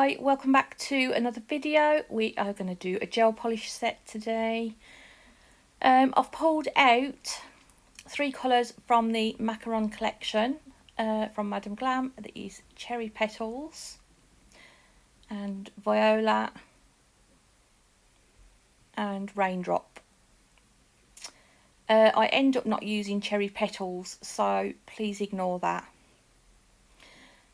Hi, welcome back to another video. We are going to do a gel polish set today. I've pulled out 3 colours from the Makartt collection from Madame Glam. That is Cherry Petals and Viola and Raindrop. I end up not using Cherry Petals, so please ignore that.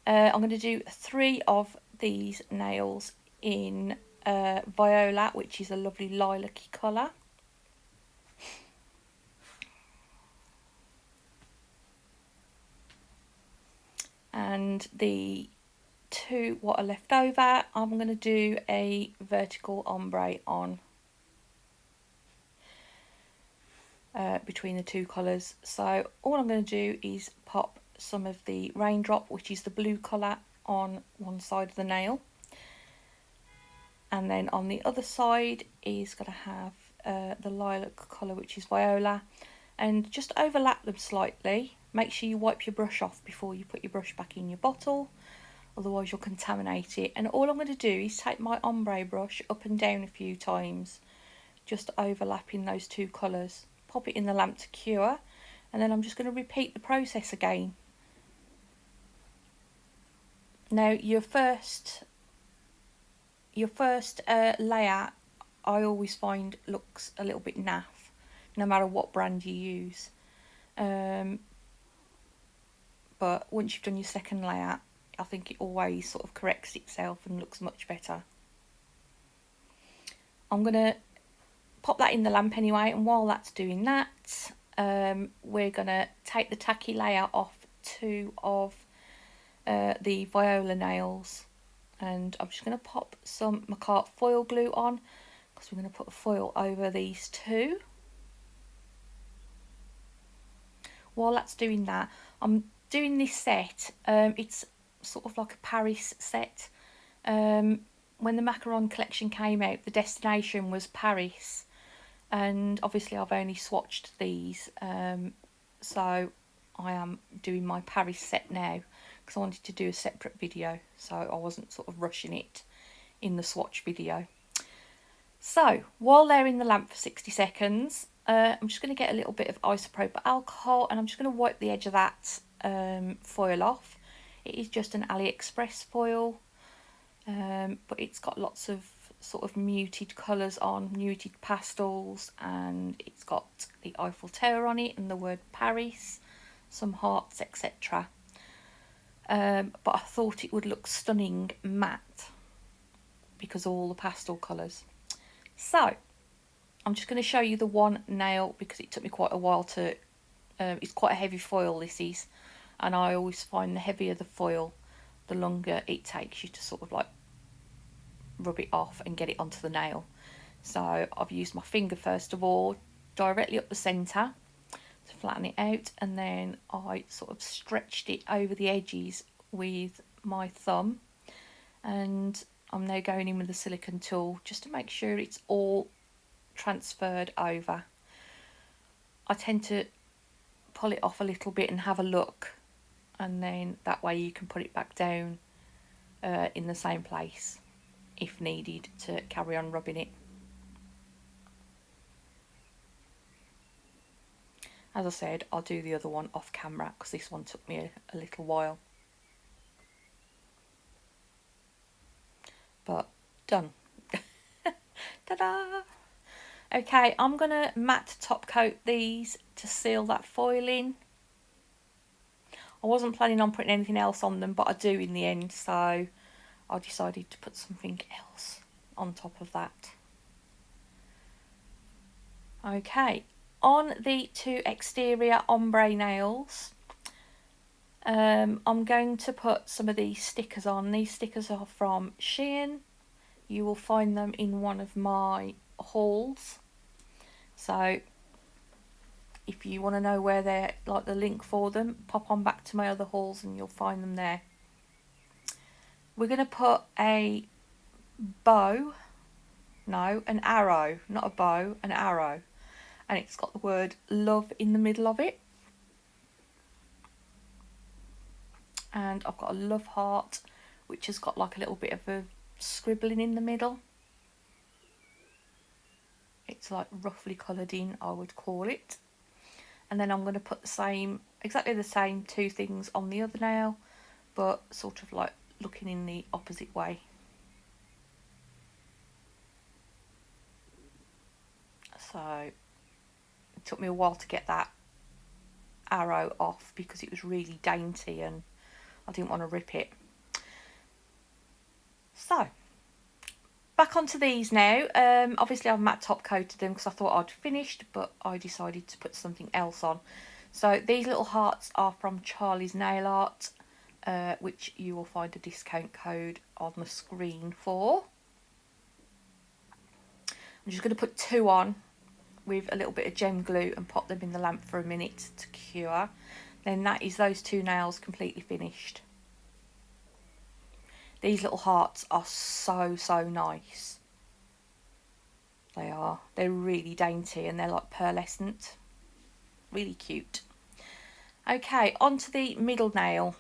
I'm going to do 3 of these nails in Viola, which is a lovely lilac-y colour. And the 2 what are left over, I'm going to do a vertical ombre on between the 2 colours. So all I'm going to do is pop some of the Raindrop, which is the blue colour, on one side of the nail, and then on the other side is going to have the lilac colour, which is Viola, and just overlap them slightly. Make sure you wipe your brush off before you put your brush back in your bottle, otherwise you'll contaminate it. And all I'm going to do is take my ombre brush up and down a few times, just overlapping those 2 colours, pop it in the lamp to cure, and then I'm just going to repeat the process again. Now your first layer, I always find looks a little bit naff, no matter what brand you use. But once you've done your second layer, I think it always sort of corrects itself and looks much better. I'm going to pop that in the lamp anyway, and while that's doing that, we're going to take the tacky layer off 2 of the Viola nails, and I'm just going to pop some Makartt foil glue on, because we're going to put a foil over these 2. While that's doing that, I'm doing this set, it's sort of like a Paris set. When the Macaron collection came out, the destination was Paris, and obviously I've only swatched these, so I am doing my Paris set now, because I wanted to do a separate video, so I wasn't sort of rushing it in the swatch video. So while they're in the lamp for 60 seconds, I'm just going to get a little bit of isopropyl alcohol, and I'm just going to wipe the edge of that foil off. It is just an AliExpress foil, but it's got lots of sort of muted colours on, muted pastels, and it's got the Eiffel Tower on it and the word Paris, some hearts, etc. But I thought it would look stunning matte because of all the pastel colours. So I'm just going to show you the one nail, because it took me quite a while to, it's quite a heavy foil this is, and I always find the heavier the foil, the longer it takes you to sort of like rub it off and get it onto the nail. So I've used my finger first of all, directly up the centre to flatten it out, and then I sort of stretched it over the edges with my thumb, and I'm now going in with the silicone tool just to make sure it's all transferred over. I tend to pull it off a little bit and have a look, and then that way you can put it back down in the same place if needed to carry on rubbing it. As I said, I'll do the other one off camera because this one took me a little while. But done. Ta-da! Okay, I'm going to matte top coat these to seal that foil in. I wasn't planning on putting anything else on them, but I do in the end, so I decided to put something else on top of that. Okay, on the 2 exterior ombre nails, I'm going to put some of these stickers on. These stickers are from Shein. You will find them in one of my hauls. So if you want to know where they're, like the link for them, pop on back to my other hauls and you'll find them there. We're going to put a bow, no, an arrow, not a bow, an arrow, and it's got the word love in the middle of it. And I've got a love heart, which has got like a little bit of a scribbling in the middle. It's like roughly coloured in, I would call it. And then I'm going to put the same, exactly the same two things on the other nail, but sort of like looking in the opposite way. So it took me a while to get that arrow off because it was really dainty and I didn't want to rip it. So back onto these now. Obviously I've matte top coated them because I thought I'd finished, but I decided to put something else on. So these little hearts are from Charlie's Nail Art, which you will find a discount code on the screen for. I'm just going to put 2 on with a little bit of gem glue and pop them in the lamp for a minute to cure. Then that is those 2 nails completely finished. These little hearts are so nice. They are. They're really dainty and they're like pearlescent. Really cute. Okay, onto the middle nail.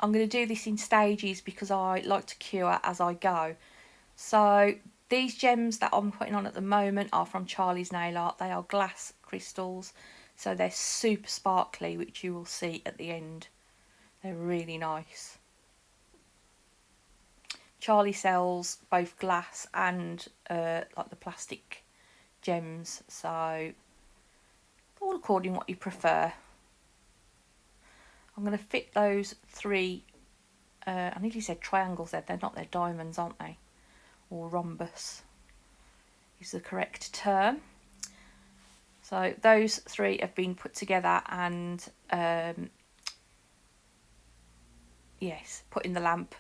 I'm going to do this in stages because I like to cure as I go. So these gems that I'm putting on at the moment are from Charlie's Nail Art. They are glass crystals, so they're super sparkly, which you will see at the end. They're really nice. Charlie sells both glass and like the plastic gems, so all according what you prefer. I'm going to fit those 3, I nearly said triangles there, they're not, they're diamonds, aren't they? Or rhombus is the correct term. So those 3 have been put together and yes, put in the lamp.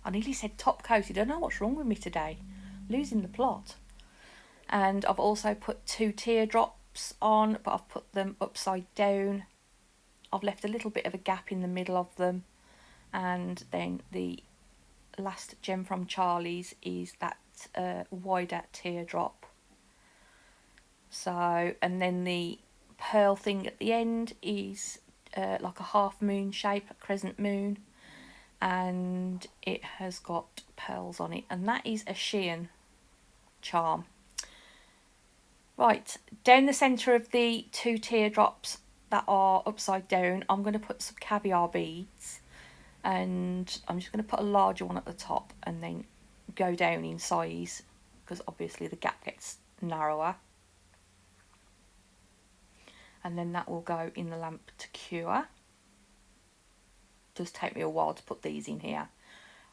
I nearly said top coated. I don't know what's wrong with me today. Losing the plot. And I've also put 2 teardrops on, but I've put them upside down. I've left a little bit of a gap in the middle of them. And then the last gem from Charlie's is that wider teardrop. So, and then the pearl thing at the end is like a half moon shape, a crescent moon. And it has got pearls on it, and that is a Shein charm. Right, down the centre of the 2 teardrops that are upside down, I'm going to put some caviar beads, and I'm just going to put a larger one at the top and then go down in size because obviously the gap gets narrower. And then that will go in the lamp to cure. Does take me a while to put these in here.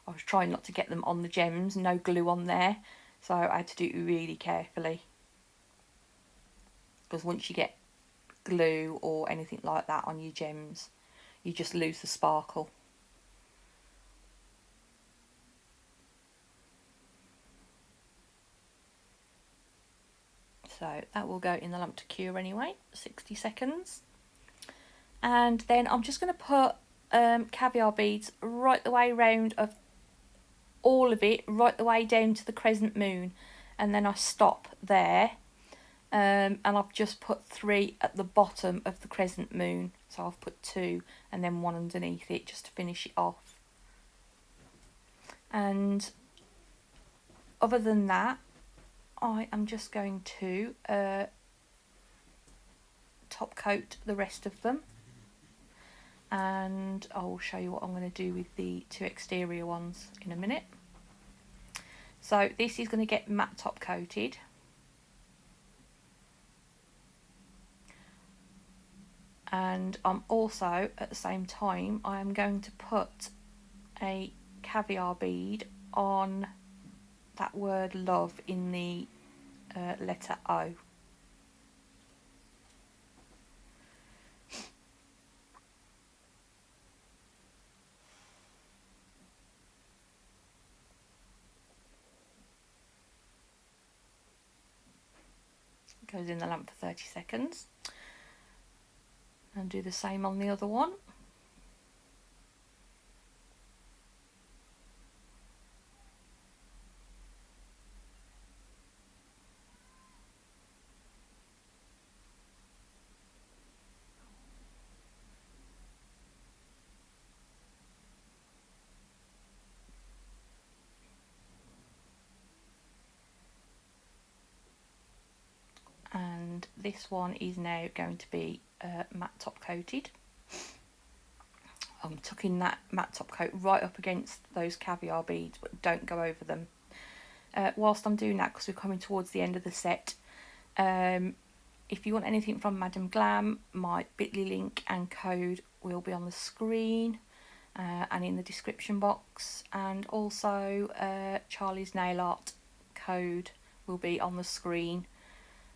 I was trying not to get them on the gems, no glue on there, so I had to do it really carefully, because once you get glue or anything like that on your gems, you just lose the sparkle. So that will go in the lamp to cure anyway, 60 seconds. And then I'm just going to put caviar beads right the way round of all of it, right the way down to the crescent moon, and then I stop there. And I've just put 3 at the bottom of the crescent moon, so I've put 2 and then 1 underneath it just to finish it off. And other than that, I am just going to top coat the rest of them. And I will show you what I'm going to do with the 2 exterior ones in a minute. So this is going to get matte top coated. And I'm also, at the same time, I am going to put a caviar bead on that word love in the letter O. Goes in the lamp for 30 seconds. And do the same on the other one. this one is now going to be matte top coated. I'm tucking that matte top coat right up against those caviar beads, but don't go over them. Whilst I'm doing that, because we're coming towards the end of the set, if you want anything from Madam Glam, my bit.ly link and code will be on the screen and in the description box, and also Charlie's nail art code will be on the screen,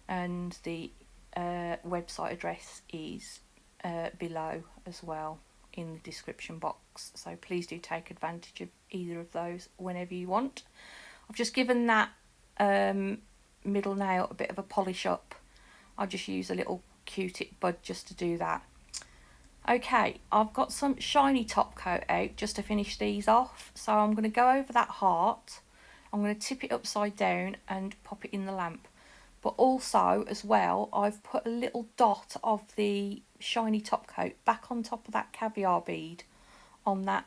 and the website address is below as well in the description box, so please do take advantage of either of those whenever you want. I've just given that middle nail a bit of a polish up. I just use a little Q-tip bud just to do that. Okay, I've got some shiny top coat out just to finish these off, so I'm going to go over that heart. I'm going to tip it upside down and pop it in the lamp. But also, as well, I've put a little dot of the shiny top coat back on top of that caviar bead on that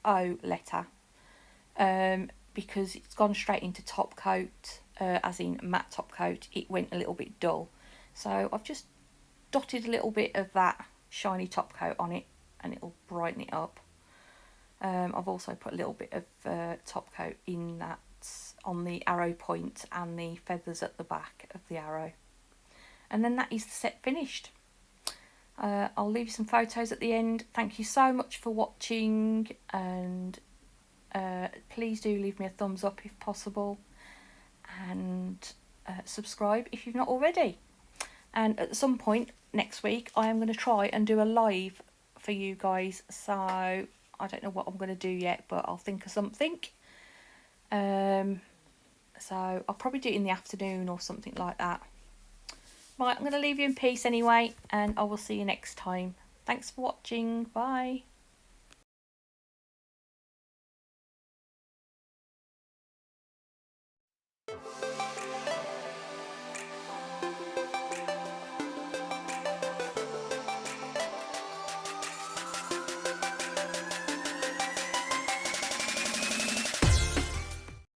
O letter, because it's gone straight into top coat, as in matte top coat. It went a little bit dull, so I've just dotted a little bit of that shiny top coat on it, and it'll brighten it up. I've also put a little bit of top coat in that on the arrow point and the feathers at the back of the arrow, and then that is the set finished. I'll leave you some photos at the end. Thank you so much for watching, and please do leave me a thumbs up if possible, and subscribe if you've not already. And at some point next week I am going to try and do a live for you guys, so I don't know what I'm going to do yet, but I'll think of something. So I'll probably do it in the afternoon or something like that. Right, I'm going to leave you in peace anyway, and I will see you next time. Thanks for watching. Bye.